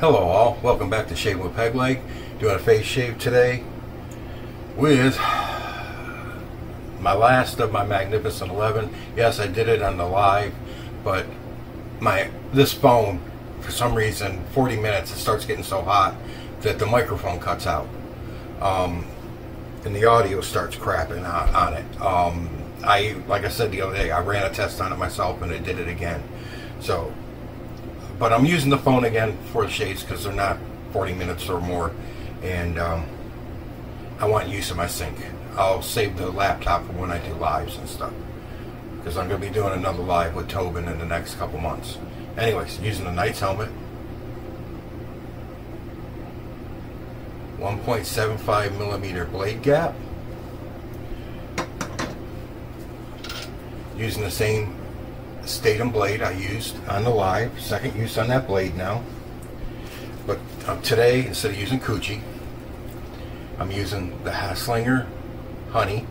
Hello all, welcome back to Shaving with Peg Leg. Doing a face shave today with my last of my Magnificent 11. Yes, I did it on the live, but this phone, for some reason, 40 minutes, it starts getting so hot that the microphone cuts out. And the audio starts crapping on it. Like I said the other day, I ran a test on it myself and it did it again. So, but I'm using the phone again for the shaves because they're not 40 minutes or more, and I want use of my sync. I'll save the laptop for when I do lives and stuff, because I'm going to be doing another live with Tobin in the next couple months. Anyways, using the Knight's helmet, 1.75 millimeter blade gap, using the same Statum blade I used on the live. Second use on that blade now, but today, instead of using Coochie, I'm using the Haslinger Honey.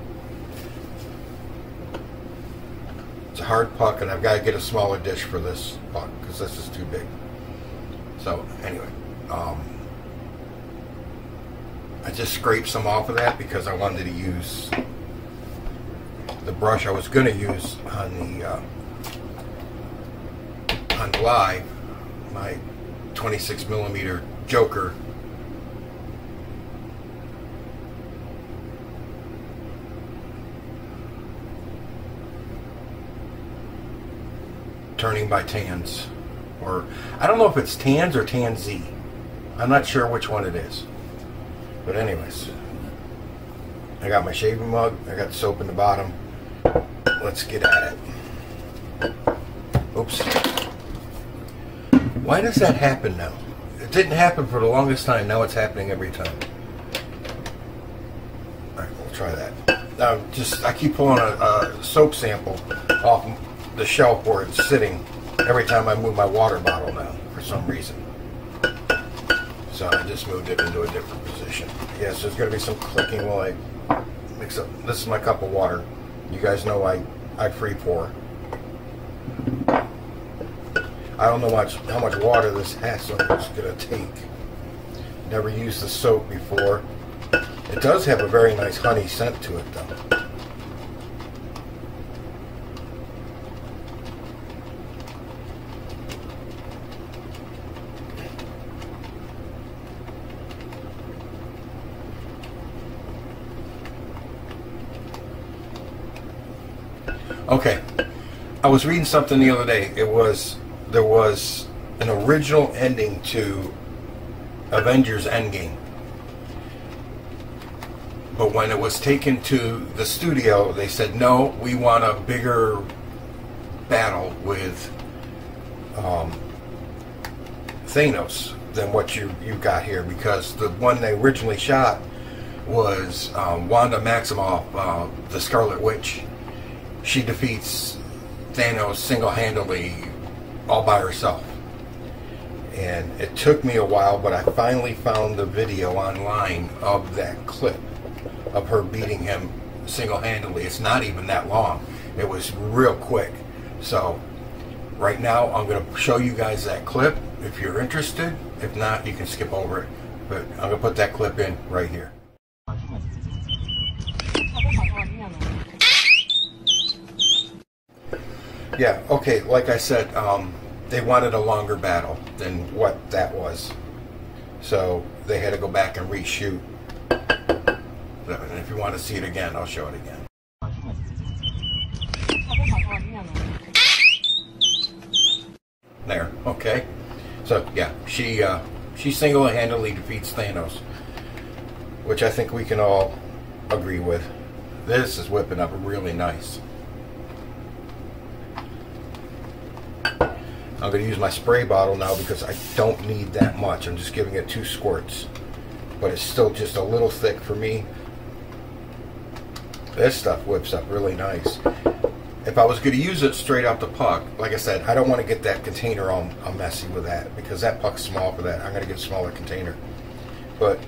It's a hard puck, and I've got to get a smaller dish for this puck because this is too big. So anyway, I just scraped some off of that because I wanted to use the brush I was going to use on the live, my 26 millimeter Joker. Turning by Tans, or I don't know if it's Tans or Tan Z. I'm not sure which one it is. But anyways, I got my shaving mug, I got the soap in the bottom. Let's get at it. Oops. Why does that happen now? It didn't happen for the longest time, now it's happening every time. Alright, we'll try that. I keep pulling a soap sample off the shelf where it's sitting every time I move my water bottle now, for some reason. So I just moved it into a different position. Yes, there's going to be some clicking while I mix up. This is my cup of water. You guys know I free pour. I don't know how much water this Haslinger is going to take. Never used the soap before. It does have a very nice honey scent to it though. Okay, I was reading something the other day. There was an original ending to Avengers Endgame, but when it was taken to the studio, they said, no, we want a bigger battle with Thanos than what you got here, because the one they originally shot was Wanda Maximoff, the Scarlet Witch. She defeats Thanos single-handedly, all by herself. And it took me a while, but I finally found the video online of that clip of her beating him single-handedly. It's not even that long. It was real quick. So right now I'm going to show you guys that clip if you're interested. If not, you can skip over it. But I'm going to put that clip in right here. Yeah, okay, like I said, they wanted a longer battle than what that was. So they had to go back and reshoot. And if you want to see it again, I'll show it again. There, okay. So yeah, she single-handedly defeats Thanos, which I think we can all agree with. This is whipping up really nice. I'm going to use my spray bottle now because I don't need that much. I'm just giving it 2 squirts. But it's still just a little thick for me. This stuff whips up really nice. If I was going to use it straight out the puck, like I said, I don't want to get that container all messy with that, because that puck's small for that. I'm going to get a smaller container. But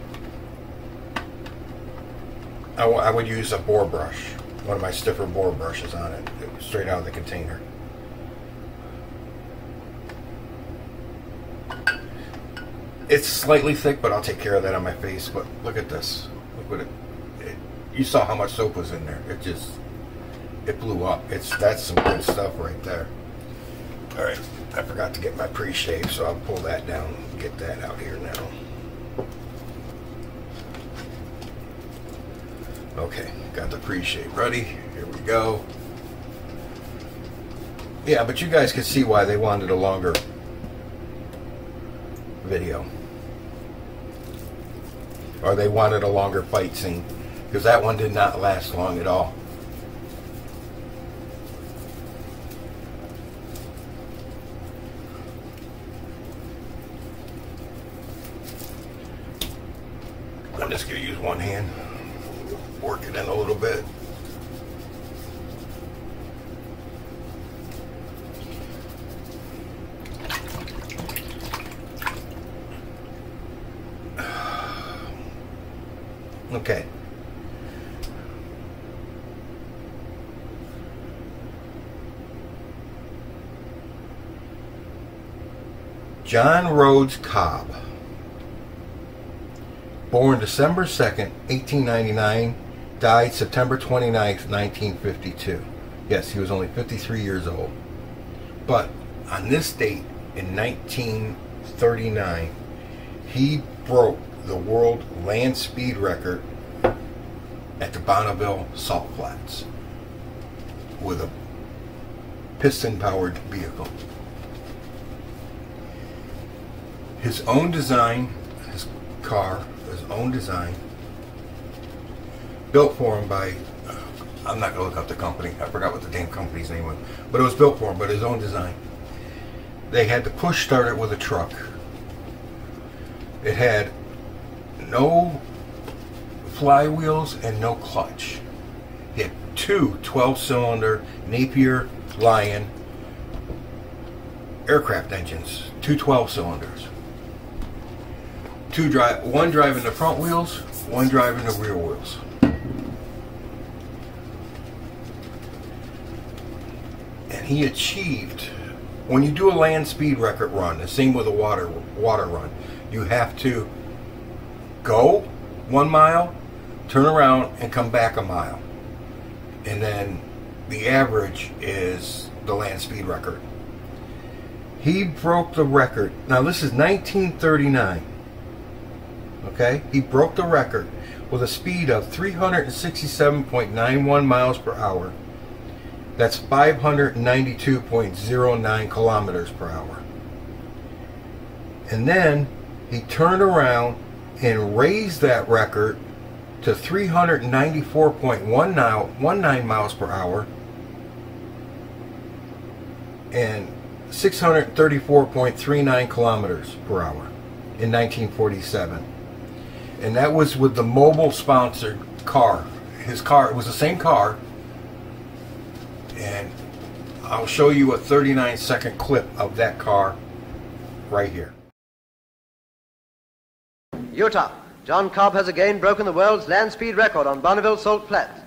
I would use a bore brush, one of my stiffer bore brushes on it, straight out of the container. It's slightly thick, but I'll take care of that on my face. But look at this. Look what it you saw how much soap was in there. It blew up. That's some good stuff right there. All right, I forgot to get my pre-shave, so I'll pull that down and get that out here now. Okay, got the pre-shave ready. Here we go. Yeah, but you guys can see why they wanted a longer video. Or they wanted a longer fight scene. Because that one did not last long at all. I'm just going to use one hand. Work it in a little bit. Okay. John Rhodes Cobb. Born December 2nd, 1899. Died September 29th, 1952. Yes, he was only 53 years old. But on this date in 1939, he broke the world land speed record at the Bonneville Salt Flats with a piston-powered vehicle. His own design, his car, his own design, built for him by, I'm not going to look up the company, I forgot what the damn company's name was, but it was built for him, but his own design. They had to push start it with a truck. It had no flywheels and no clutch. He had two 12-cylinder Napier Lion aircraft engines, two 12-cylinders. One driving the front wheels, one driving the rear wheels. And he achieved, when you do a land speed record run, the same with a water run, you have to go 1 mile, turn around, and come back a mile. And then the average is the land speed record. He broke the record. Now this is 1939. Okay? He broke the record with a speed of 367.91 miles per hour. That's 592.09 kilometers per hour. And then he turned around and raised that record to 394.19 miles per hour and 634.39 kilometers per hour in 1947. And that was with the Mobil sponsored car. His car, it was the same car. And I'll show you a 39-second clip of that car right here. Utah. John Cobb has again broken the world's land speed record on Bonneville Salt Flats.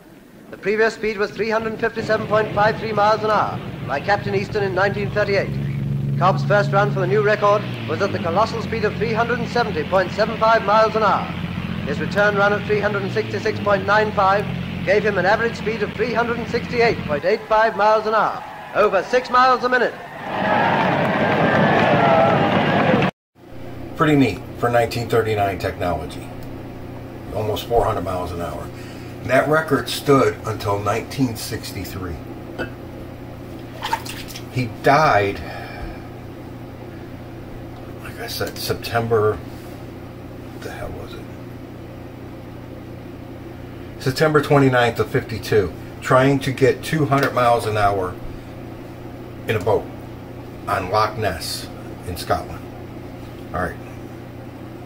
The previous speed was 357.53 miles an hour by Captain Easton in 1938. Cobb's first run for the new record was at the colossal speed of 370.75 miles an hour. His return run at 366.95 gave him an average speed of 368.85 miles an hour, over 6 miles a minute. Pretty neat for 1939 technology. Almost 400 miles an hour. And that record stood until 1963. He died, like I said, September, what the hell was it? September 29th of 52, trying to get 200 miles an hour in a boat on Loch Ness in Scotland. Alright,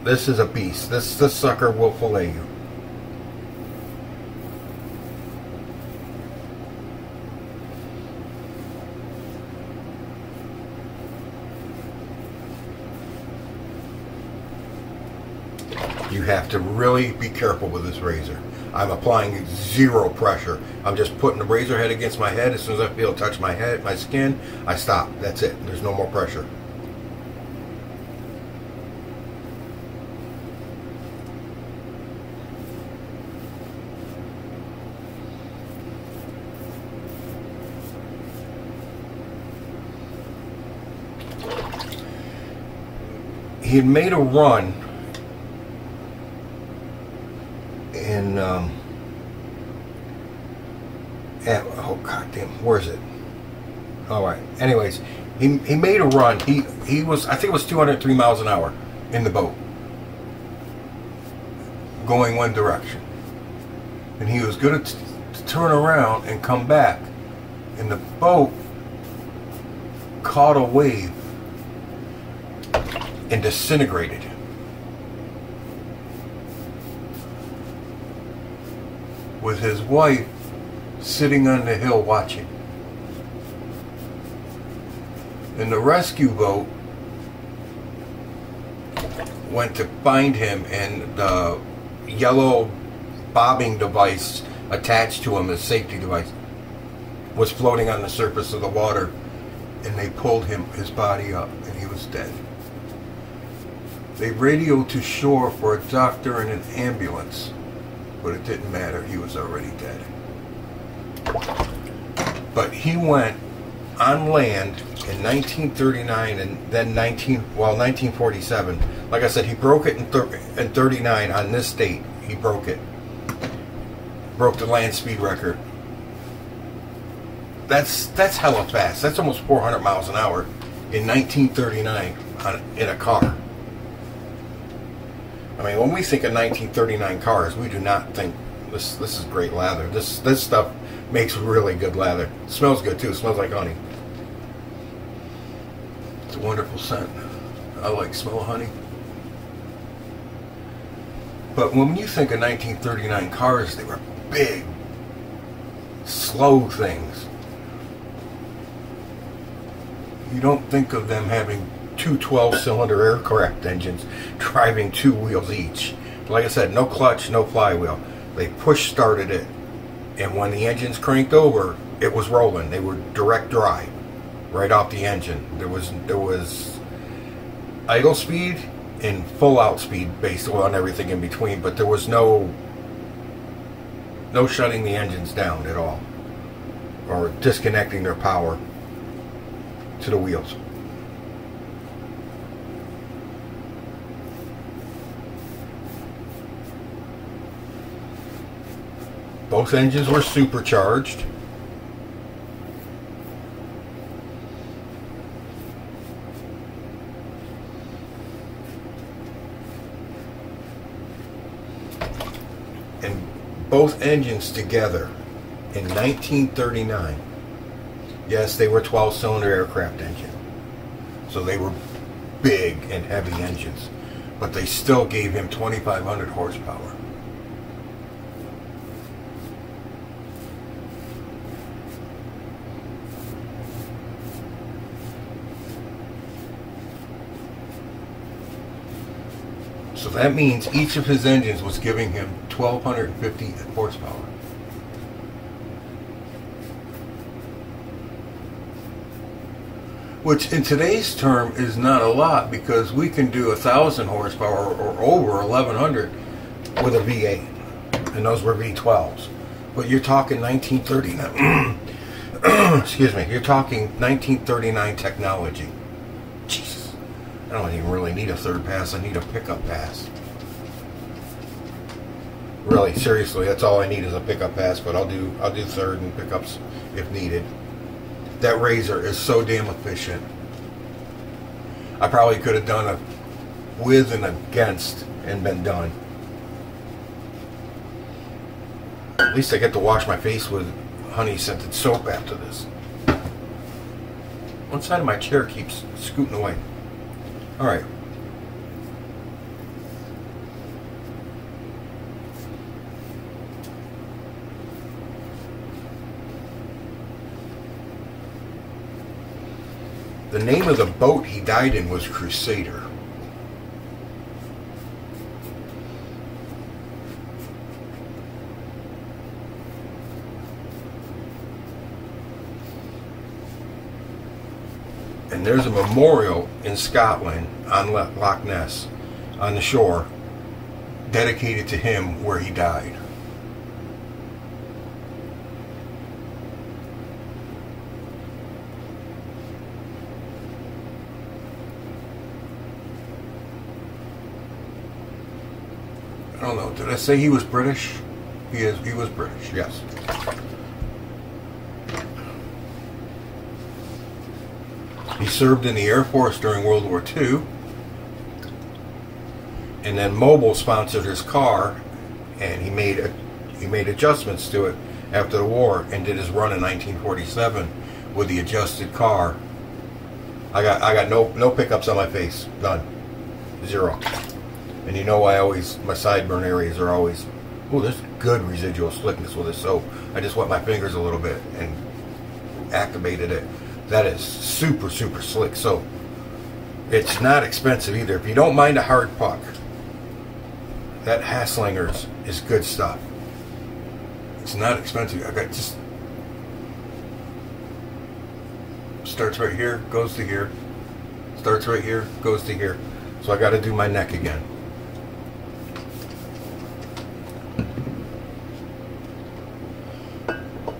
this is a beast. This sucker will fillet you. You have to really be careful with this razor. I'm applying zero pressure. I'm just putting the razor head against my head. As soon as I feel it touch my head, my skin, I stop. That's it. There's no more pressure. he had made a run in oh god damn, where is it? All right. Anyways, he made a run. He was, I think it was 203 miles an hour in the boat, going one direction, and he was going to turn around and come back, and the boat caught a wave and disintegrated. With his wife sitting on the hill watching. And the rescue boat went to find him, and the yellow bobbing device attached to him, the safety device, was floating on the surface of the water, and they pulled his body up, and he was dead. They radioed to shore for a doctor and an ambulance, but it didn't matter, he was already dead. But he went on land in 1939 and then 1947. Like I said, he broke it in 39 on this date. He broke it. Broke the land speed record. That's hella fast. That's almost 400 miles an hour in 1939 in a car. I mean, when we think of 1939 cars, we do not think this is great lather. This stuff makes really good lather. It smells good too. It smells like honey. It's a wonderful scent. I like smell of honey. But when you think of 1939 cars, they were big, slow things. You don't think of them having two 12-cylinder aircraft engines driving two wheels each. Like I said, no clutch, no flywheel. They push-started it, and when the engines cranked over, it was rolling. They were direct drive, right off the engine. There was idle speed and full-out speed based on everything in between, but there was no shutting the engines down at all, or disconnecting their power to the wheels. Both engines were supercharged. And both engines together in 1939, yes, they were 12-cylinder aircraft engine. So they were big and heavy engines, but they still gave him 2,500 horsepower. So that means each of his engines was giving him 1,250 horsepower. Which in today's term is not a lot, because we can do 1,000 horsepower or over 1,100 with a V8. And those were V12s. But you're talking 1939. Excuse me. You're talking 1939 technology. Jesus. I don't even really need a third pass. I need a pickup pass. Really, seriously, that's all I need is a pickup pass. But I'll do third and pickups if needed. That razor is so damn efficient. I probably could have done a with and against and been done. At least I get to wash my face with honey scented soap after this. One side of my chair keeps scooting away. Alright. The name of the boat he died in was Crusader. And there's a memorial in Scotland on Loch Ness, on the shore, dedicated to him where he died. don't know. Did I say he was British? He was British, yes. He served in the Air Force during World War II. And then Mobil sponsored his car, and he made adjustments to it after the war, and did his run in 1947 with the adjusted car. I got no pickups on my face, none, 0. And you know, my sideburn areas are always, oh, there's good residual slickness with this soap. I just wet my fingers a little bit and activated it. That is super, super slick soap. It's not expensive either. If you don't mind a hard puck, that Haslinger's is good stuff. It's not expensive. I got just starts right here, goes to here. Starts right here, goes to here. So I got to do my neck again.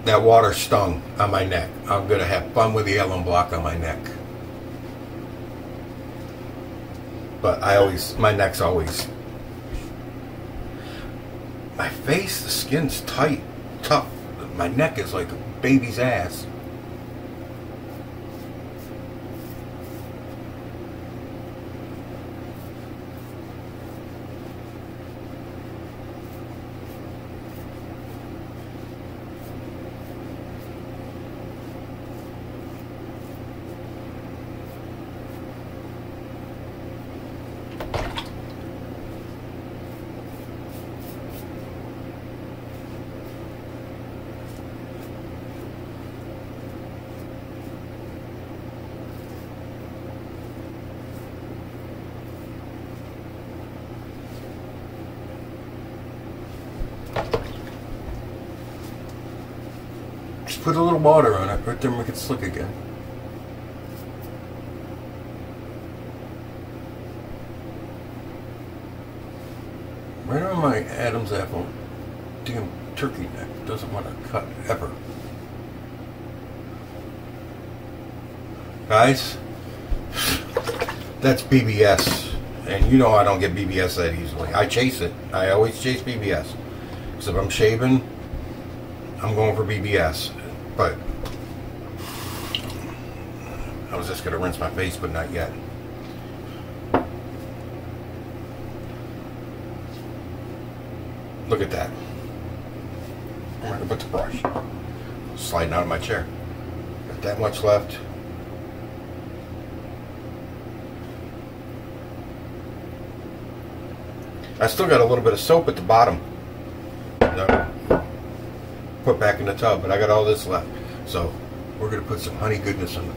That water stung on my neck. I'm going to have fun with the alum block on my neck. But my neck's always... My face, the skin's tight, tough. My neck is like a baby's ass. Put a little water on it, right there, make it slick again. Right on my Adam's apple. Damn turkey neck doesn't want to cut ever. Guys, that's BBS. And you know I don't get BBS that easily. I chase it. I always chase BBS. Because if I'm shaving, I'm going for BBS. But I was just going to rinse my face, but not yet. Look at that. I'm going to put the brush. Sliding out of my chair. Got that much left. I still got a little bit of soap at the bottom. Put back in the tub, but I got all this left. So we're going to put some honey goodness in it.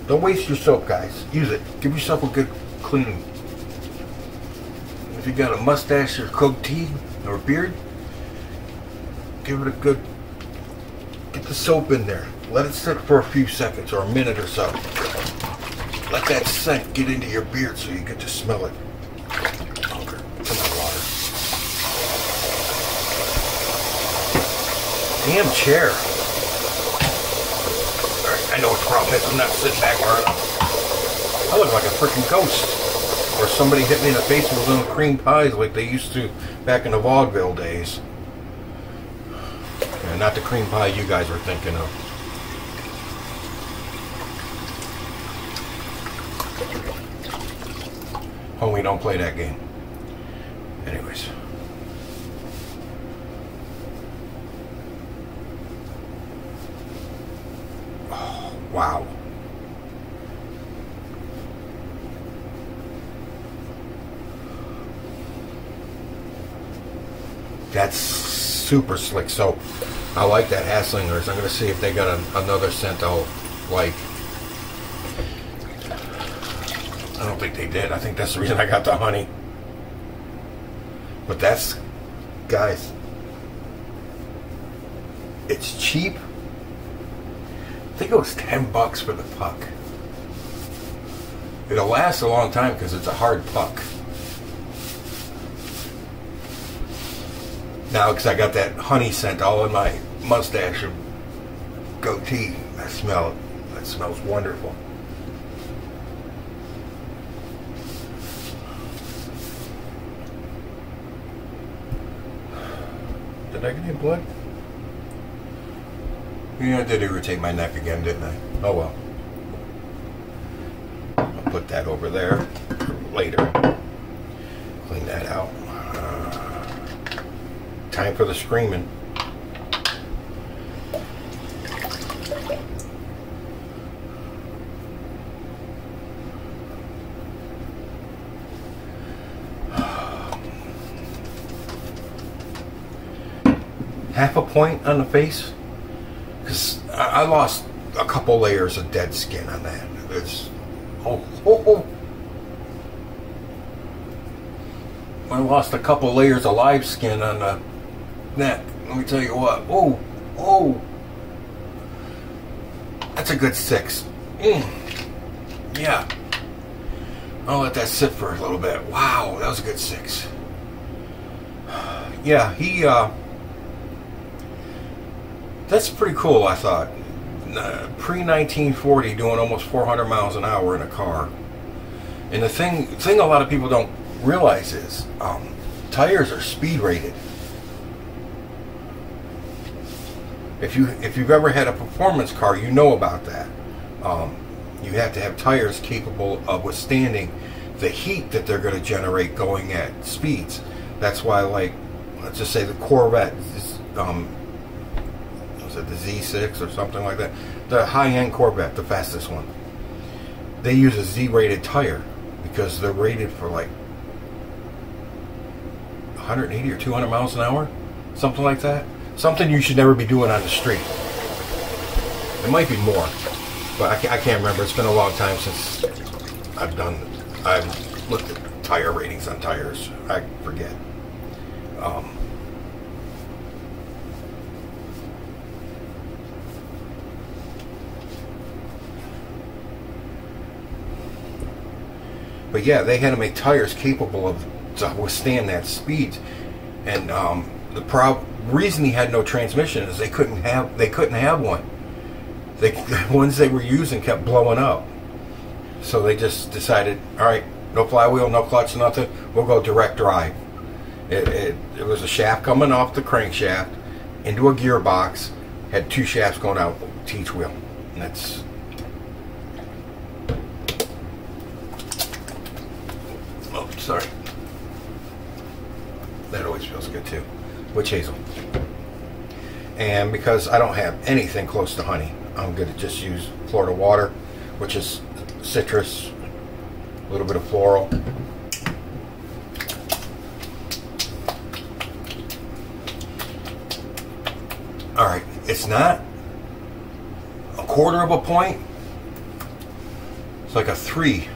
Don't waste your soap, guys. Use it. Give yourself a good cleaning. If you got a mustache or goatee or beard, give it a good, get the soap in there. Let it sit for a few seconds or a minute or so. Let that scent get into your beard so you get to smell it. Okay, come on, water. Damn chair. Alright, I know what the problem is. I'm not sitting back hard enough. I look like a freaking ghost. Or somebody hit me in the face with little cream pies like they used to back in the vaudeville days. Yeah, not the cream pie you guys were thinking of. Homie, don't play that game. Anyways. Oh, wow. That's super slick soap. I like that Haslinger's. I'm going to see if they got another scent I'll like. I don't think they did. I think that's the reason I got the honey. But that's, guys, it's cheap. I think it was $10 for the puck. It'll last a long time because it's a hard puck. Now, because I got that honey scent all in my mustache and goatee, I smell it. That smells wonderful. Did I get any blood? Yeah, I did irritate my neck again, didn't I? Oh well. I'll put that over there later. Clean that out. Time for the screaming. Half a point on the face, because I lost a couple layers of dead skin on that. It's I lost a couple layers of live skin on the neck. Let me tell you what. That's a good 6. Yeah, I'll let that sit for a little bit. Wow, that was a good 6. Yeah, he that's pretty cool, I thought. Pre-1940, doing almost 400 miles an hour in a car. And the thing a lot of people don't realize is tires are speed rated. If you've ever had a performance car, you know about that. You have to have tires capable of withstanding the heat that they're going to generate going at speeds. That's why, like, let's just say the Corvette, was it the Z6 or something like that? The high-end Corvette, the fastest one. They use a Z-rated tire because they're rated for like 180 or 200 miles an hour, something like that. Something you should never be doing on the street. It might be more, but I can't remember. It's been a long time since I've looked at tire ratings on tires. I forget. But yeah, they had to make tires capable of to withstand that speed, and the reason he had no transmission is they couldn't have one. The ones they were using kept blowing up, so they just decided, all right, no flywheel, no clutch, nothing. We'll go direct drive. It was a shaft coming off the crankshaft into a gearbox, had 2 shafts going out to each wheel, and that's. Oh, sorry. That always feels good too. Witch hazel. And because I don't have anything close to honey, I'm going to just use Florida water, which is citrus, a little bit of floral. Alright, it's not a 1/4 of a point. It's like a 3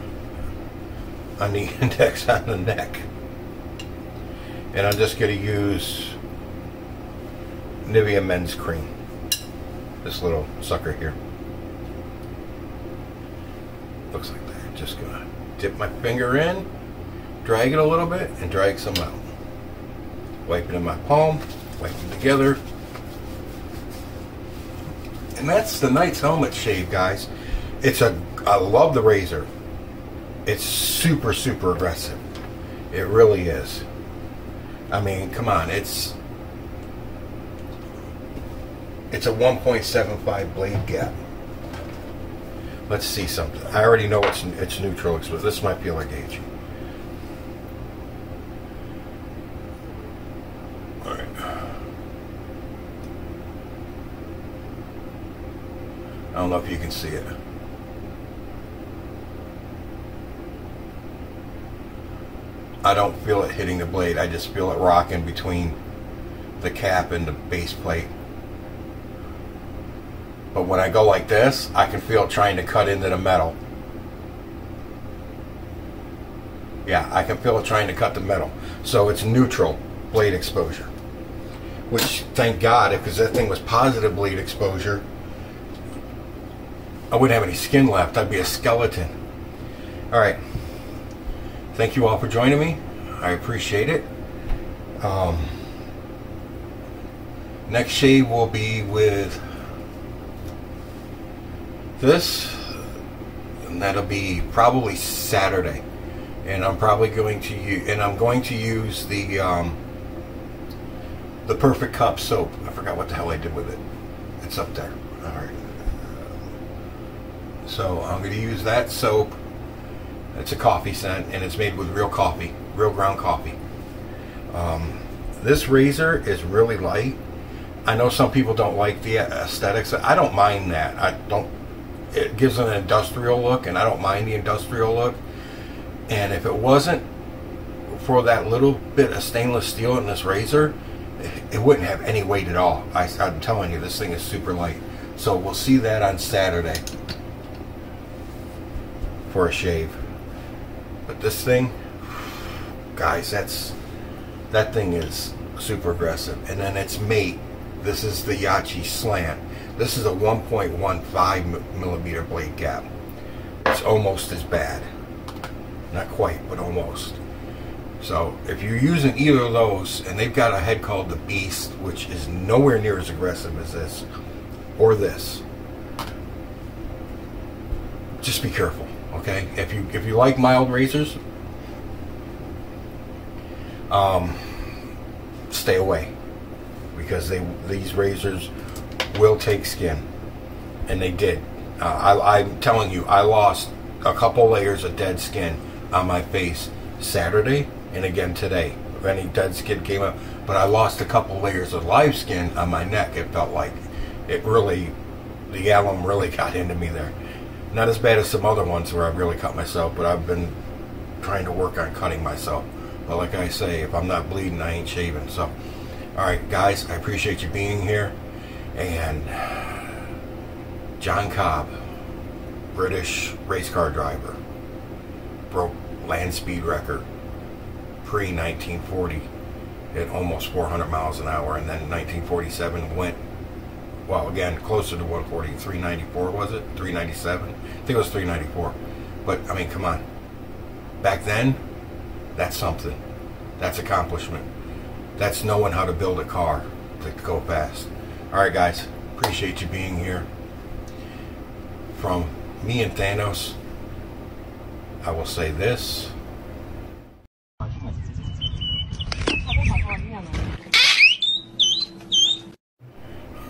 on the index on the neck. And I'm just going to use Nivea Men's Cream. This little sucker here. Looks like that. Just going to dip my finger in, drag it a little bit, and drag some out. Wipe it in my palm, wipe them together. And that's the Knight's Helmet shave, guys. I love the razor. It's super, super aggressive. It really is. I mean, come on, it's a 1.75 blade gap. Let's see something. I already know it's neutral, but this might feel like aging. All right. I don't know if you can see it. I don't feel it hitting the blade. I just feel it rocking between the cap and the base plate. But when I go like this, I can feel it trying to cut into the metal. Yeah, I can feel it trying to cut the metal. So it's neutral blade exposure. Which, thank God, because that thing was positive blade exposure, I wouldn't have any skin left. I'd be a skeleton. Alright. Thank you all for joining me. I appreciate it. Next shave will be with this, and that'll be probably Saturday, and I'm probably going to use the Perfect Cup soap. I forgot what the hell I did with it. It's up there. All right. So I'm going to use that soap. It's a coffee scent, and it's made with real coffee, real ground coffee. This razor is really light. I know some people don't like the aesthetics. I don't mind that. It gives an industrial look, and I don't mind the industrial look. And if it wasn't for that little bit of stainless steel in this razor, it wouldn't have any weight at all. I'm telling you, this thing is super light. So we'll see that on Saturday for a shave. But this thing, guys, that thing is super aggressive. And then its mate, this is the Yaqi slant. This is a 1.15 millimeter blade gap. It's almost as bad. Not quite, but almost. So if you're using either of those, and they've got a head called the Beast, which is nowhere near as aggressive as this, or this, just be careful, okay? If you like mild razors, stay away, because these razors will take skin, and they did. I'm telling you, I lost a couple layers of dead skin on my face Saturday and again today. If any dead skin came up, but I lost a couple layers of live skin on my neck. It felt like the alum really got into me there. Not as bad as some other ones where I've really cut myself, but I've been trying to work on cutting myself. But like I say, if I'm not bleeding, I ain't shaving. So, alright guys, I appreciate you being here. And John Cobb, British race car driver, broke land speed record pre-1940 at almost 400 miles an hour, and then in 1947 went, well, again, closer to 140, 394 was it? 397? I think it was 394. But, I mean, come on. Back then, that's something. That's accomplishment. That's knowing how to build a car to go fast. Alright guys, appreciate you being here. From me and Thanos, I will say this.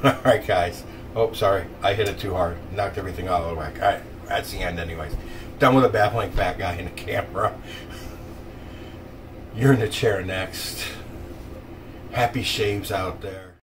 Alright guys. Oh, sorry. I hit it too hard. Knocked everything out of the whack. Alright, that's the end anyways. Done with a baffling fat guy in the camera. You're in the chair next. Happy shaves out there.